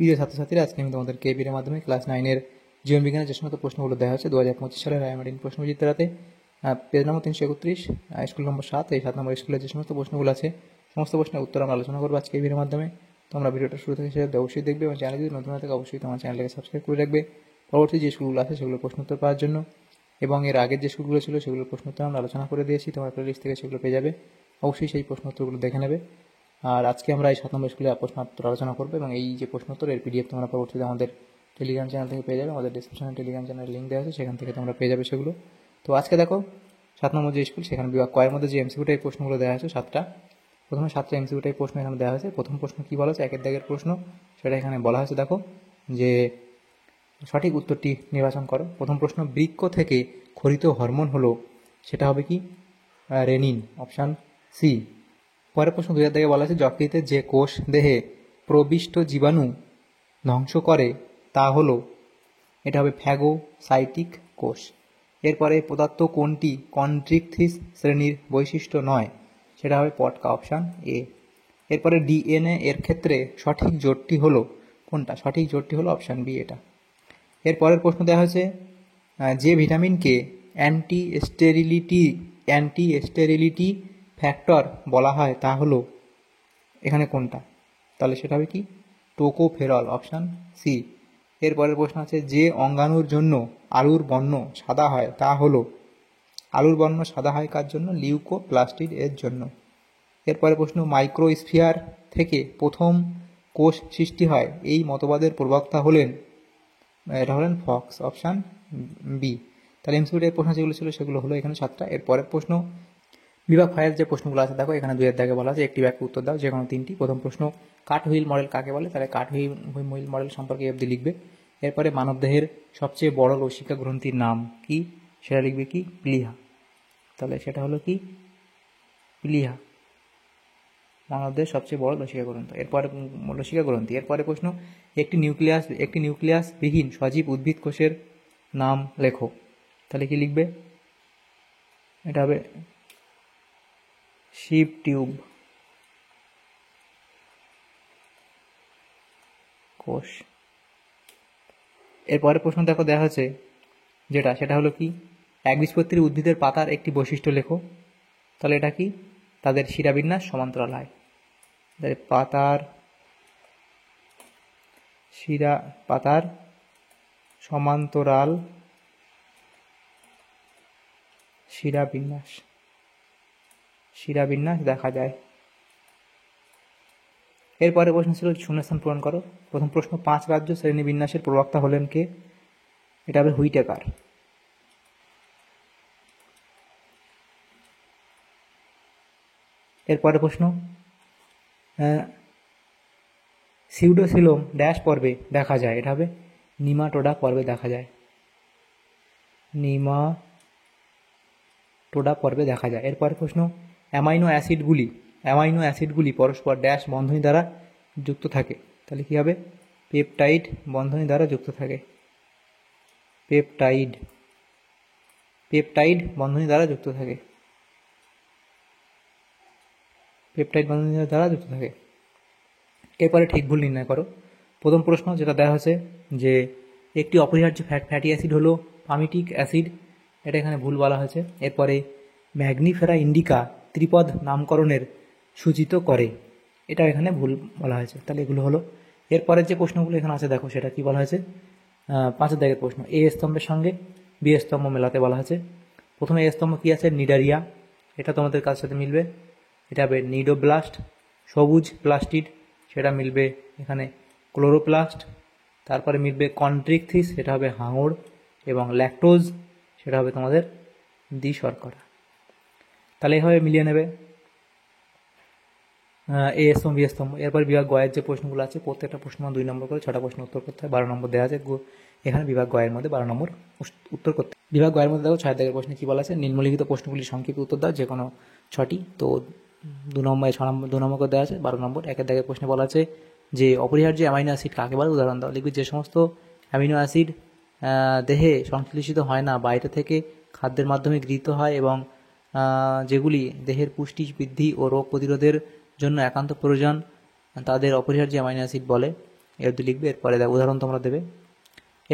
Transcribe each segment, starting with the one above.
প্রিয় ছাত্রছাত্রীরা, আজকে আমি তোমাদের কেবির মাধ্যমে ক্লাস 9-এর জীবন বিজ্ঞানের যে সমস্ত প্রশ্নগুলো দেওয়া হচ্ছে 2025 সালের রায়মার্টিন প্রশ্নবিচিত্রাতে পেজ নম্বর 331, স্কুল নম্বর 7, এই 7 নম্বর স্কুলের যে সমস্ত প্রশ্নগুলো আছে সমস্ত প্রশ্নের উত্তর আমরা আলোচনা করবো আজকে কেবির মাধ্যমে। তোমরা ভিডিওটা শুরু থেকে শেষ অবশ্যই দেখবে এবং চ্যানেল যদি নতুন হয়ে থাকে অবশ্যই তোমার চ্যানেলটাকে সাবস্ক্রাইব করে রাখবে পরবর্তী যে স্কুলগুলো আছে সেগুলোর প্রশ্ন উত্তর পাওয়ার জন্য। এবং এর আগের যে স্কুলগুলো ছিল সেগুলোর প্রশ্ন উত্তর আমরা আলোচনা করে দিয়েছি, তোমরা প্লেলিস্ট থেকে সেগুলো পেয়ে যাবে, অবশ্যই সেই প্রশ্ন উত্তরগুলো দেখে নেবে। আর আজকে আমরা এই 7 নম্বর স্কুলে প্রশ্ন উত্তর আলোচনা করবো এবং এই যে প্রশ্ন উত্তর এর পিডিএফ তোমরা পরবর্তীতে আমাদের টেলিগ্রাম চ্যানেল থেকে পেয়ে যাবে, আমাদের ডিসক্রিপশনে টেলিগ্রাম চ্যানেলের লিঙ্ক দেওয়া আছে, সেখান থেকে তোমরা পেয়ে যাবে সেগুলো। তো আজকে দেখো 7 নম্বর যে স্কুল সেখানে বিভাগ কয়ের মধ্যে যে এমসিকিউ টাইপ প্রশ্নগুলো দেওয়া আছে 7টা, প্রথমে 7টা এমসিকিউ টাইপ প্রশ্ন এখানে দেওয়া হয়েছে। প্রথম প্রশ্ন কী বলা হয়েছে, একের দাগের প্রশ্ন, সেটা এখানে বলা হয়েছে। দেখো যে সঠিক উত্তরটি নির্বাচন করো। প্রথম প্রশ্ন, বৃক্ক থেকে ক্ষরিত হরমোন হলো, সেটা হবে কি রেনিন, অপশান সি। পরের প্রশ্ন 2 দাগে বলা আছে যকৃতে যে কোষ দেহে প্রবিষ্ট জীবাণু ধ্বংস করে তা হলো, এটা হবে ফ্যাগোসাইটিক কোষ। এরপরে পদার্থ কোনটি কন্ট্রিকথিস শ্রেণীর বৈশিষ্ট্য নয়, সেটা হবে পটকা, অপশান এ। এরপরে ডিএনএ এর ক্ষেত্রে সঠিক জোটটি হলো কোনটা, সঠিক জোটটি হলো অপশান বি, এটা। এরপরের প্রশ্ন দেওয়া হয়েছে যে ভিটামিনকে অ্যান্টি ফ্যাক্টর বলা হয় তা হলো, এখানে কোনটা, তাহলে সেটা হবে কি টোকোফেরল, অপশান সি। এরপরের প্রশ্ন আছে যে অঙ্গাণুর জন্য আলুর বর্ণ সাদা হয় তা হলো, আলুর বর্ণ সাদা হয় কার জন্য, লিউকোপ্লাস্টিড এর জন্য। এরপরে প্রশ্ন, মাইক্রোস্ফিয়ার থেকে প্রথম কোষ সৃষ্টি হয়, এই মতবাদের প্রবক্তা হলেন, এটা হলেন ফক্স, অপশান বি। তাহলে এমসিকিউ প্রশ্ন যেগুলো ছিল সেগুলো হলো এখানে 7টা। এরপরের প্রশ্ন বিভাগ ফায়ার যে প্রশ্নগুলো আছে দেখো এখানে 2 দাগে বলা আছে একটি ব্যাখ্যা উত্তর দাও, যে কোনো 3টি। প্রথম প্রশ্ন, কাট হুইল মডেল কাকে বলে, তাহলে কাট হুইল মডেল সম্পর্কে অবধি লিখবে। এরপরে মানবদেহের সবচেয়ে বড় লসিকা গ্রন্থির নাম কি, সেটা লিখবে কি প্লিহা, তাহলে সেটা হলো কি প্লিহা, মানবদেহের সবচেয়ে বড় লসিকা গ্রন্থি। এরপরে প্রশ্ন, একটি নিউক্লিয়াস বিহীন সজীব উদ্ভিদ কোষের নাম লেখো, তাহলে কি লিখবে, এটা হবে শিপ টিউব কোষ। এরপরে প্রশ্ন দেখো দেওয়া হচ্ছে সেটা হলো কি একবীজপত্রী উদ্ভিদের পাতার একটি বৈশিষ্ট্য লেখো, তাহলে এটা কি তাদের শিরাবিন্যাস সমান্তরাল হয়, পাতার সমান্তরাল শিরাবিন্যাস দেখা যায়। এরপরে প্রশ্ন ছিল শূন্যস্থান পূরণ করো। প্রথম প্রশ্ন, 5 রাজ্য শ্রেণীবিন্যাসের প্রবক্তা হলেন কে, এটা হবে হুইটেকার। এরপরে প্রশ্ন, সিউডোসিলোম ড্যাশ পর্বে দেখা যায়, এটা হবে নিমাটোডা পর্বে দেখা যায়, এরপরে প্রশ্ন, অ্যামাইনো অ্যাসিডগুলি পরস্পর ড্যাশ বন্ধনী দ্বারা যুক্ত থাকে, তাহলে কি হবে পেপটাইড বন্ধনী দ্বারা যুক্ত থাকে, পেপটাইড বন্ধনী দ্বারা যুক্ত থাকে। এরপরে ঠিক ভুল নির্ণয় করো। প্রথম প্রশ্ন যেটা দেওয়া হয়েছে যে একটি অপরিহার্য ফ্যাটি অ্যাসিড হলো পামিটিক অ্যাসিড, এটা এখানে ভুল বলা হয়েছে। এরপরে ম্যাগনিফেরা ইন্ডিকা ত্রিপদ নামকরণের সূচিত করে, এটা এখানে ভুল বলা হয়েছে, তাহলে এগুলো হলো। এরপরের যে প্রশ্নগুলো এখানে আছে দেখো সেটা কি বলা হয়েছে, 5 দাগের প্রশ্ন, এ স্তম্ভের সঙ্গে বি স্তম্ভ মেলাতে বলা হয়েছে। প্রথমে এ স্তম্ভ কি আছে, নিডারিয়া, এটা তোমাদের কার সাথে মিলবে, এটা হবে নিডোব্লাস্ট। সবুজ প্লাস্টিড, সেটা মিলবে এখানে ক্লোরোপ্লাস্ট। তারপরে মিলবে কন্ট্রিকথিস, সেটা হবে হাঙর, এবং ল্যাকটোজ, সেটা হবে তোমাদের দ্বিশর্করা। তাহলে এইভাবে মিলিয়ে নেবে এ স্তম্ভ বি স্তম্ভ। এরপর বিভাগ গয়ের যে প্রশ্নগুলো আছে প্রত্যেকটা প্রশ্ন 2 নম্বর করে 6টা প্রশ্ন উত্তর করতে হয়, 12 নম্বর দেওয়া আছে এখানে বিভাগ গয়ের মধ্যে 12 নম্বর উত্তর করতে। বিভাগ গয়ের মধ্যে দেখো 6 দাগের প্রশ্নে কি বলা আছে, নিম্নলিখিত প্রশ্নগুলি সংক্ষেপে উত্তর দাও, যে কোনো 6টি। তো 2 নম্বর করে দেওয়া আছে 12 নম্বর। 1 দাগের প্রশ্নে বলা আছে যে অপরিহার্য অ্যামাইনো অ্যাসিড কাকে বলে, উদাহরণ দাও, লিখবে যে সমস্ত অ্যামিনো অ্যাসিড দেহে সংশ্লেষিত হয় না, বাইরে থেকে খাদ্যের মাধ্যমে গৃহীত হয় এবং যেগুলি দেহের পুষ্টি বৃদ্ধি ও রোগ প্রতিরোধের জন্য একান্ত প্রয়োজন, তাদের অপরিহার্য অ্যামাইনো অ্যাসিড বলে। এর দিয়ে লিখবে। এরপরে দেখো উদাহরণ তোমরা দেবে।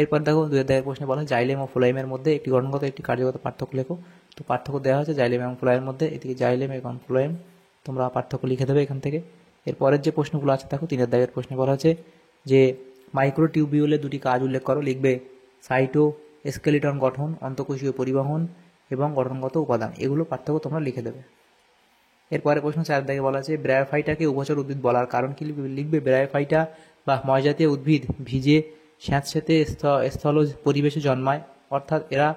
এরপর দেখো 2000 প্রশ্নে বলা হয় জাইলেম ও ফ্লোয়েমের মধ্যে একটি গঠনগত একটি কার্যগত পার্থক্য লেখো। তো পার্থক্য দেওয়া হচ্ছে জাইলেম এবং ফ্লোয়েমের মধ্যে, এদিকে জাইলেম এবং ফ্লোয়েম তোমরা পার্থক্য লিখে দেবে এখান থেকে। এরপরের যে প্রশ্নগুলো আছে দেখো 3 প্রশ্নে বলা হচ্ছে যে মাইক্রোটিউবিউলের দুটি কাজ উল্লেখ করো। লিখবে সাইটোস্কেলিটন গঠন, অন্তঃকোষীয় পরিবহন এবং গঠনগত উপাদান, এগুলো পার্থক্য তোমরা লিখে দেবে। এরপরে প্রশ্ন 4 বলা আছে ব্রায়োফাইটাকে উভচর উদ্ভিদ বলার কারণ কি? লিখবে ব্রায়োফাইটা বা ময়জাতীয় উদ্ভিদ ভিজে স্যাঁতসেঁতে স্থলজ পরিবেশে জন্মায়, অর্থাৎ এরা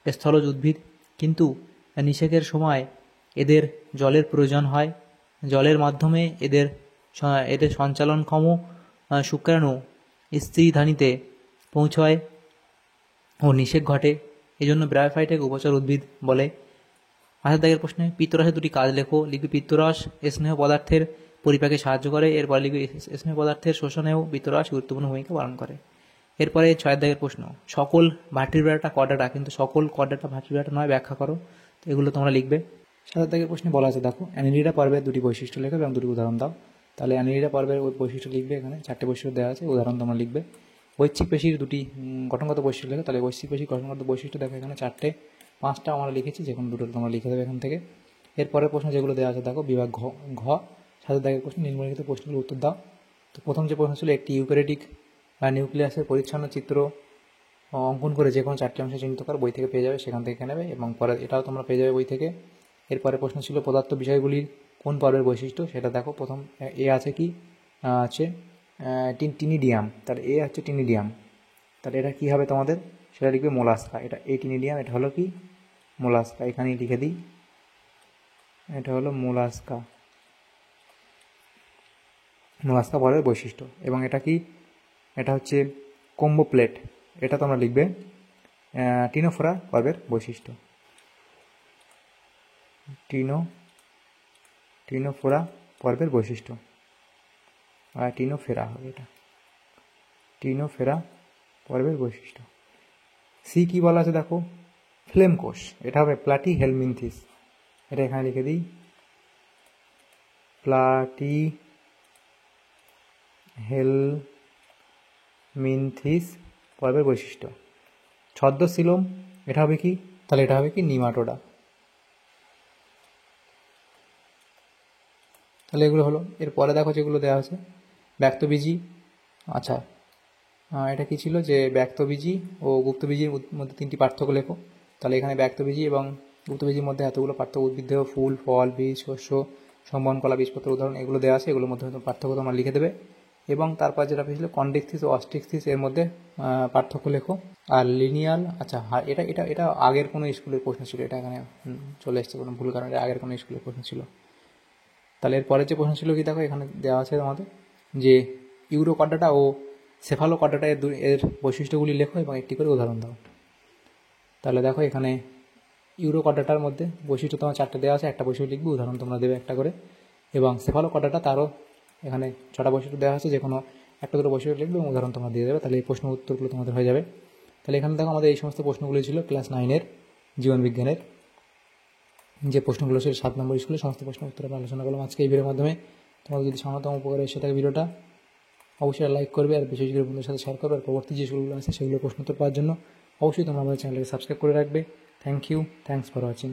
স্থলজ উদ্ভিদ, কিন্তু নিষেকের সময় এদের জলের প্রয়োজন হয়। জলের মাধ্যমে এদের সঞ্চালনক্ষম শুক্রাণু স্ত্রীধানীতে পৌঁছয় ও নিষেক ঘটে, এজন্য ব্রায়োফাইটাকে উভচর উদ্ভিদ বলে। 5 প্রশ্নে পিত্তরসের দুটি কাজ লেখো। লিখবে পিত্তরস স্নেহ পদার্থের পরিপাকে সাহায্য করে। এরপর লিখবে স্নেহ পদার্থের শোষণেও পিত্তরস গুরুত্বপূর্ণ ভূমিকা পালন করে। এরপরে 6 প্রশ্ন সকল ভার্টিব্রেটা কর্ডাটা, কিন্তু সকল কর্ডাটা ভার্টিব্রেটা নয়, ব্যাখ্যা করো। তো এগুলো তোমরা লিখবে। 7 প্রশ্নে বলা আছে দেখো অ্যানিলিডা পর্বের দুটি বৈশিষ্ট্য লেখো এবং দুটি উদাহরণ দাও। তাহলে অ্যানিলিডা পর্বের বৈশিষ্ট্য লিখবে, এখানে 4টে বৈশিষ্ট্য দেওয়া আছে, উদাহরণ তোমরা লিখবে। ঐচ্ছিক পেশির দুটি গঠনগত বৈশিষ্ট্য লেখো। তাহলে ঐচ্ছিক পেশির গঠনগত বৈশিষ্ট্য দেখো এখানে 4টে, 5টা আমরা লিখেছি, যে কোনো দুটো তোমরা লিখে দেবে এখান থেকে। এরপরের প্রশ্ন যেগুলো দেওয়া আছে দেখো বিভাগ ঘ 7 প্রশ্ন নিম্নলিখিত প্রশ্নগুলোর উত্তর দাও। তো প্রথম যে প্রশ্ন ছিল একটি ইউক্যারিওটিক নিউক্লিয়াসের পরিচ্ছন্ন চিত্র অঙ্কন করে যে কোনো 4টি অংশে চিহ্নিত কর, বই থেকে পেয়ে যাবে, সেখান থেকে নেবে, এবং পরে এটাও তোমরা পেয়ে যাবে বই থেকে। এরপরে প্রশ্ন ছিল পদার্থ বিষয়গুলির কোন পর্বের বৈশিষ্ট্য, সেটা দেখো। প্রথম এ আছে কি আছে টিনিডিয়াম, তাহলে এ হচ্ছে টিনিডিয়াম, তাহলে এটা কী হবে তোমাদের, সেটা লিখবে মোলাস্কা। এটা এ টিনিডিয়াম, এটা হলো কি মোলাস্কা, এখানেই লিখে দিই, এটা হলো মোলাস্কা, মোলাস্কা পর্বের বৈশিষ্ট্য। এবং এটা কি, এটা হচ্ছে কম্বো প্লেট, এটা তোমরা লিখবে টিনোফোরা পর্বের বৈশিষ্ট্য, টিনোফোরা পর্বের বৈশিষ্ট্য, আর টিনোফেরা হবে, এটা টিনোফেরা পর্বের বৈশিষ্ট্য। সি কি বলা আছে দেখো ফ্লেম কোষ, এটা হবে প্লাটি হেলমিনথিস, এটা এখানে লিখে দিই, প্লাটি হেলমিনথিস পর্বের বৈশিষ্ট্য। ছদ্মশিলম, এটা হবে কি, তাহলে এটা হবে কি নিমাটোডা। তাহলে এগুলো হলো। এরপরে দেখো যেগুলো দেওয়া আছে ব্যক্তবীজি, আচ্ছা এটা কি ছিল যে ব্যক্তবীজি ও গুপ্তবীজির মধ্যে 3টি পার্থক্য লেখো। তাহলে এখানে ব্যক্তবীজি এবং গুপ্তবীজির মধ্যে এতগুলো পার্থক্য, উদ্ভিদদেহ, ফুল, ফল, বীজ, শস্য, সম্বহন কলা, বীজপত্র উদাহরণ, এগুলো দেওয়া আছে, এগুলোর মধ্যে পার্থক্য তোমরা লিখে দেবে। এবং তারপর যেটা পেয়েছিল কন্ডেক্সিস ও অস্টিক্সিস, এর মধ্যে পার্থক্য লেখো। আর লিনিয়াল, আচ্ছা এটা এটা এটা আগের কোনো স্কুলের প্রশ্ন ছিল, এটা এখানে চলে এসছে কোনো ভুল কারণে, আগের কোনো স্কুলের প্রশ্ন ছিল। তাহলে এরপরের যে প্রশ্ন ছিল কি দেখো এখানে দেওয়া আছে আমাদের যে ইউরোকর্ডাটা ও সেফালোকর্ডাটা এর বৈশিষ্ট্যগুলি লেখো এবং একটি করে উদাহরণ দাও। তাহলে দেখো এখানে ইউরোকর্ডাটার মধ্যে বৈশিষ্ট্য তোমার 4টে দেওয়া আছে, একটা বৈশিষ্ট্য লিখবে, উদাহরণ তোমরা দেবে একটা করে। এবং সেফালোকর্ডাটা তারও এখানে 6টা বৈশিষ্ট্য দেওয়া আছে, যে কোনো একটা দুটো বৈশিষ্ট্য লিখবে এবং উদাহরণ তোমরা দিয়ে দেবে। তাহলে এই প্রশ্ন উত্তরগুলো তোমাদের হয়ে যাবে। তাহলে এখানে দেখো আমাদের এই সমস্ত প্রশ্নগুলি ছিল ক্লাস 9-এর জীবনবিজ্ঞানের যে প্রশ্নগুলো ছিল 7 নম্বর স্কুলে, সমস্ত প্রশ্ন উত্তর আমরা আলোচনা করলাম আজকে এই ভিডিওর মাধ্যমে। তোমাদের যদি সামান্যতম উপকার এসে থাকে ভিডিওটা, অবশ্যই লাইক করবে আর বিশেষ করে বন্ধুদের সাথে শেয়ার করবে। আর পরবর্তী যে স্কুলগুলো আছে সেগুলো প্রশ্ন উত্তর পাওয়ার জন্য অবশ্যই তোমরা আমাদের চ্যানেলকে সাবস্ক্রাইব করে রাখবে। Thank you, thanks for watching.